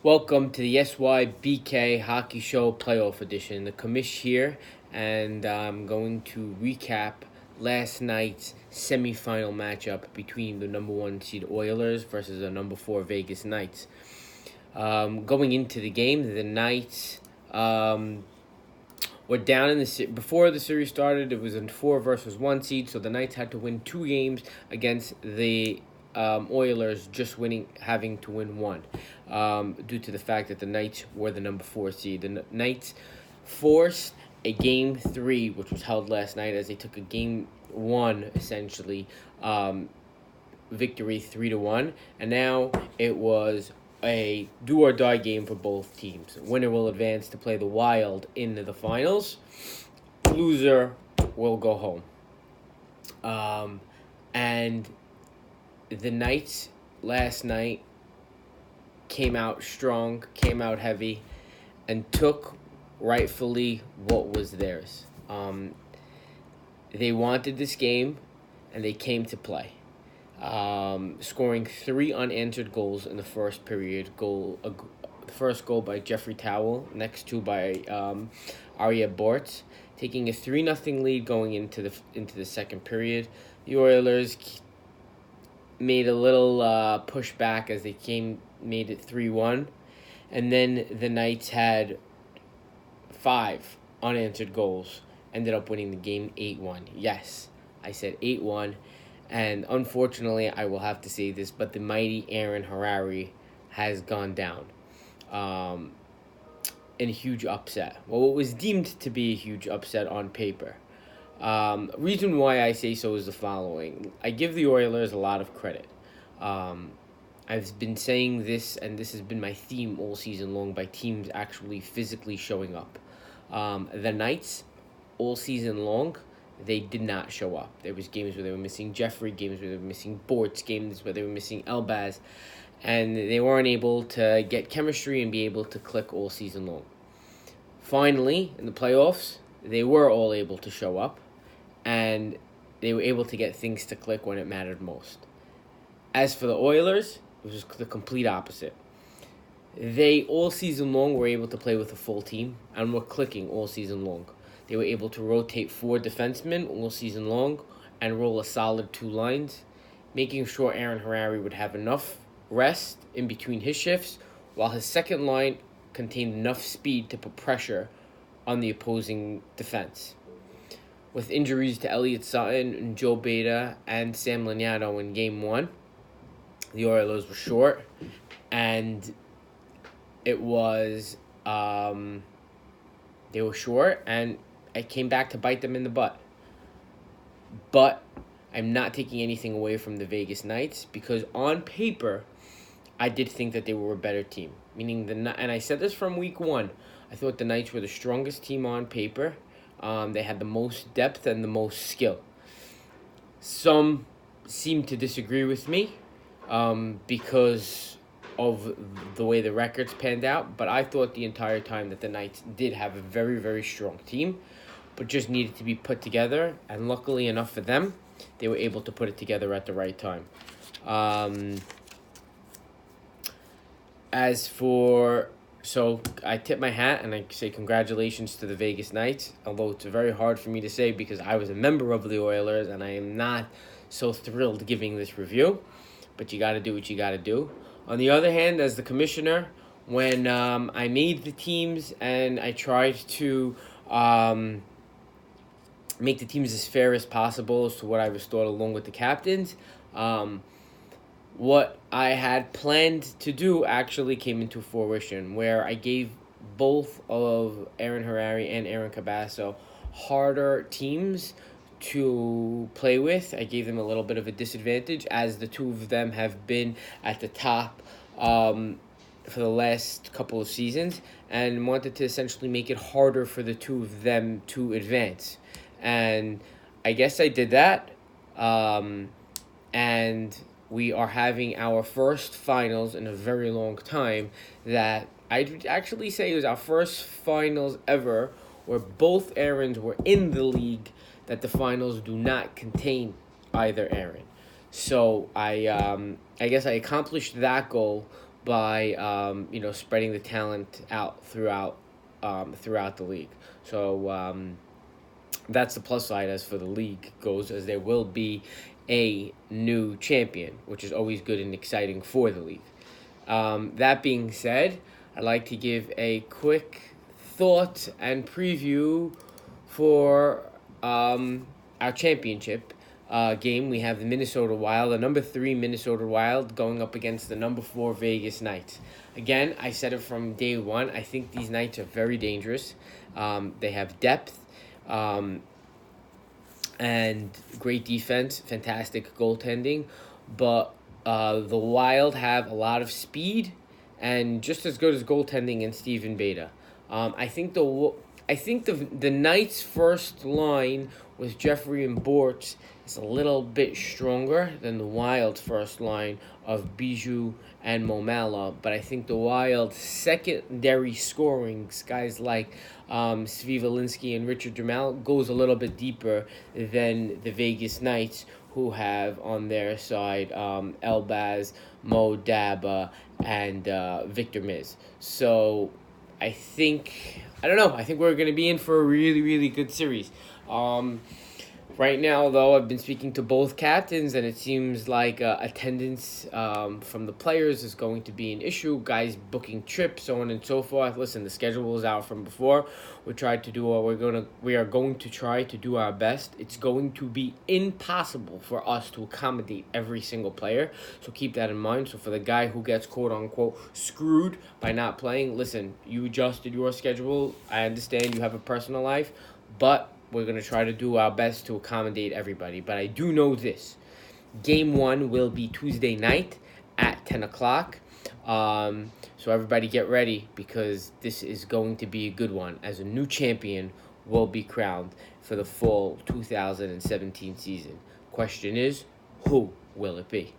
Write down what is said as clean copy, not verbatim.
Welcome to the SYBK Hockey Show Playoff Edition. The commish here, and I'm going to recap last night's semifinal matchup between the number 1 seed Oilers versus the number 4 Vegas Knights. Going into the game, the Knights were down in the before the series started. It was a 4 versus 1 seed, so the Knights had to win 2 games against the Oilers just having to win 1, due to the fact that the Knights were the number 4 seed. The Knights forced a Game 3, which was held last night, as they took a Game 1, essentially, victory 3-1, and now it was a do-or-die game for both teams. Winner will advance to play the Wild in the finals. Loser will go home. And the Knights last night came out strong, came out heavy, and took rightfully what was theirs. They wanted this game, and they came to play. Scoring 3 unanswered goals in the first period. The first goal by Jeffrey Towell, next 2 by Arya Bortz, taking a 3-0 lead going into the second period. The Oilers made a little pushback as they made it 3-1, and then the Knights had 5 unanswered goals, ended up winning the game 8-1. Yes, I said 8-1, and unfortunately I will have to say this, but the mighty Aaron Harari has gone down in a huge upset. Well, what was deemed to be a huge upset on paper. Reason why I say so is the following. I give the Oilers a lot of credit. I've been saying this, and this has been my theme all season long, by teams actually physically showing up. The Knights, all season long, they did not show up. There was games where they were missing Jeffrey, games where they were missing Bortz, games where they were missing Elbaz, and they weren't able to get chemistry and be able to click all season long. Finally, in the playoffs, they were all able to show up, and they were able to get things to click when it mattered most. As for the Oilers, it was the complete opposite. They, all season long, were able to play with a full team and were clicking all season long. They were able to rotate 4 defensemen all season long and roll a solid 2 lines, making sure Aaron Harari would have enough rest in between his shifts, while his second line contained enough speed to put pressure on the opposing defense. With injuries to Elliott Sutton and Joe Beta and Sam Laniato in Game 1, the Oilers were short, and it was, they were short, and it came back to bite them in the butt. But I'm not taking anything away from the Vegas Knights, because on paper, I did think that they were a better team. Meaning, and I said this from week 1, I thought the Knights were the strongest team on paper. They had the most depth and the most skill. Some seem to disagree with me because of the way the records panned out, but I thought the entire time that the Knights did have a very, very strong team, but just needed to be put together, and luckily enough for them, they were able to put it together at the right time. So I tip my hat and I say congratulations to the Vegas Knights, although it's very hard for me to say because I was a member of the Oilers and I am not so thrilled giving this review, but you got to do what you got to do. On the other hand, as the commissioner, when I made the teams and I tried to make the teams as fair as possible as to what I restored along with the captains, what I had planned to do actually came into fruition, where I gave both of Aaron Harari and Aaron Cabasso harder teams to play with. I gave them a little bit of a disadvantage, as the 2 of them have been at the top for the last couple of seasons, and wanted to essentially make it harder for the 2 of them to advance. And I guess I did that, and we are having our first finals in a very long time that I'd actually say was our first finals ever where both Aarons were in the league, that the finals do not contain either Aaron. So I guess I accomplished that goal by spreading the talent out throughout the league. So that's the plus side as for the league goes, as there will be a new champion, which is always good and exciting for the league. That being said, I'd like to give a quick thought and preview for our championship game. We have the Minnesota Wild, the number 3 Minnesota Wild, going up against the number 4 Vegas Knights. Again, I said it from day one. I think these Knights are very dangerous. They have depth. And great defense, fantastic goaltending, but the Wild have a lot of speed and just as good as goaltending in Steven Beta. I think the Knights' first line with Jeffrey and Bortz is a little bit stronger than the Wild's first line of Bijou and Momala, but I think the Wild's secondary scoring, guys like Svivalinski and Richard Jamal, goes a little bit deeper than the Vegas Knights, who have on their side Elbaz, Mo Daba, and Victor Miz. So I think we're going to be in for a really, really good series. Right now, though, I've been speaking to both captains, and it seems like attendance from the players is going to be an issue. Guys booking trips, so on and so forth. Listen, the schedule is out from before. We are going to try to do our best. It's going to be impossible for us to accommodate every single player, so keep that in mind. So for the guy who gets quote unquote screwed by not playing, listen, you adjusted your schedule. I understand you have a personal life, but we're going to try to do our best to accommodate everybody. But I do know this. Game 1 will be Tuesday night at 10 o'clock. So everybody get ready, because this is going to be a good one, as a new champion will be crowned for the fall 2017 season. Question is, who will it be?